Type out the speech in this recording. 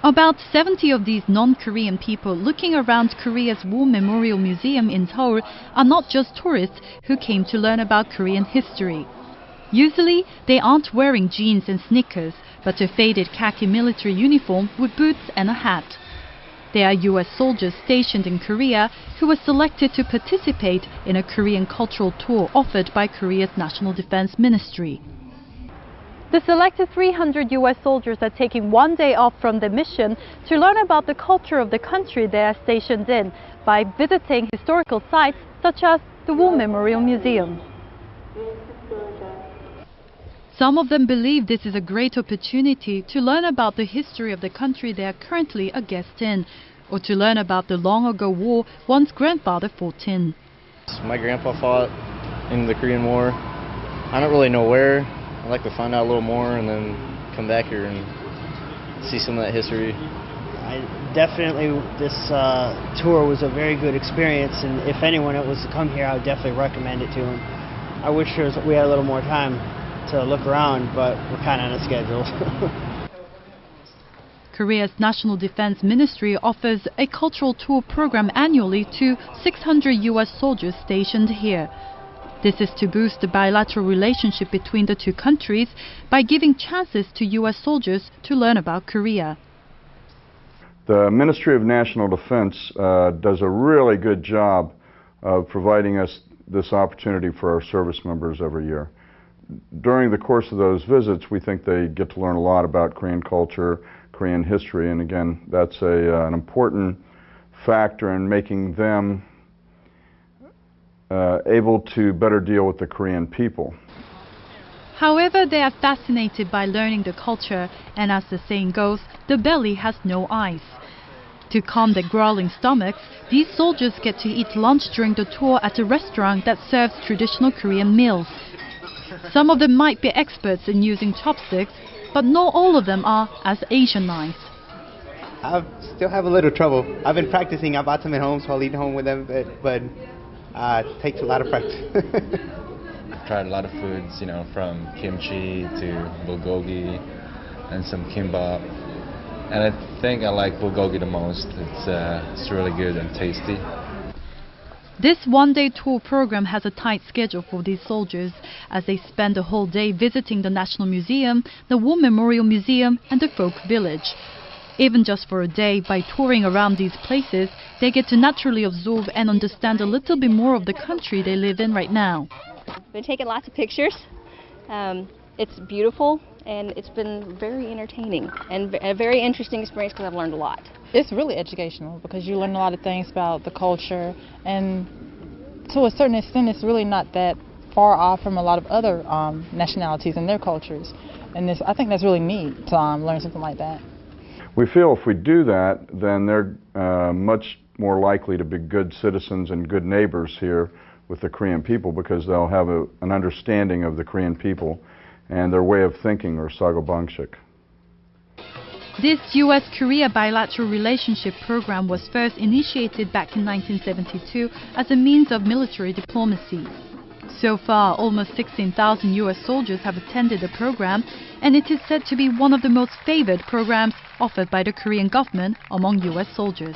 About 70 of these non-Korean people looking around Korea's War Memorial Museum in Seoul are not just tourists who came to learn about Korean history. Usually, they aren't wearing jeans and sneakers, but a faded khaki military uniform with boots and a hat. They are U.S. soldiers stationed in Korea who were selected to participate in a Korean cultural tour offered by Korea's National Defense Ministry. The selected 300 U.S. soldiers are taking one day off from their mission to learn about the culture of the country they are stationed in by visiting historical sites such as the War Memorial Museum. Some of them believe this is a great opportunity to learn about the history of the country they are currently a guest in, or to learn about the long-ago war one's grandfather fought in. My grandpa fought in the Korean War. I don't really know where. I'd like to find out a little more and then come back here and see some of that history. This tour was a very good experience, and if anyone was to come here, I would definitely recommend it to them. I wish we had a little more time to look around, but we're kind of on a schedule. Korea's National Defense Ministry offers a cultural tour program annually to 600 U.S. soldiers stationed here. This is to boost the bilateral relationship between the two countries by giving chances to U.S. soldiers to learn about Korea. The Ministry of National Defense does a really good job of providing us this opportunity for our service members every year. During the course of those visits, we think they get to learn a lot about Korean culture, Korean history, and again, that's an important factor in making them able to better deal with the Korean people. However, they are fascinated by learning the culture, and as the saying goes, the belly has no eyes. To calm their growling stomachs, these soldiers get to eat lunch during the tour at a restaurant that serves traditional Korean meals. Some of them might be experts in using chopsticks, but not all of them are as Asianized. I still have a little trouble. I've been practicing. I brought them at home, so I'll eat home with them, but it takes a lot of practice. I've tried a lot of foods, from kimchi to bulgogi and some kimbap. And I think I like bulgogi the most. It's really good and tasty. This one-day tour program has a tight schedule for these soldiers as they spend the whole day visiting the National Museum, the War Memorial Museum and the Folk Village. Even just for a day, by touring around these places, they get to naturally absorb and understand a little bit more of the country they live in right now. I've been taking lots of pictures. It's beautiful and it's been very entertaining and a very interesting experience because I've learned a lot. It's really educational because you learn a lot of things about the culture, and to a certain extent it's really not that far off from a lot of other nationalities and their cultures. And I think that's really neat to learn something like that. We feel if we do that, then they're much more likely to be good citizens and good neighbors here with the Korean people, because they'll have an understanding of the Korean people and their way of thinking, or sagobanshik. This U.S.-Korea bilateral relationship program was first initiated back in 1972 as a means of military diplomacy. So far, almost 16,000 U.S. soldiers have attended the program, and it is said to be one of the most favored programs offered by the Korean government among U.S. soldiers.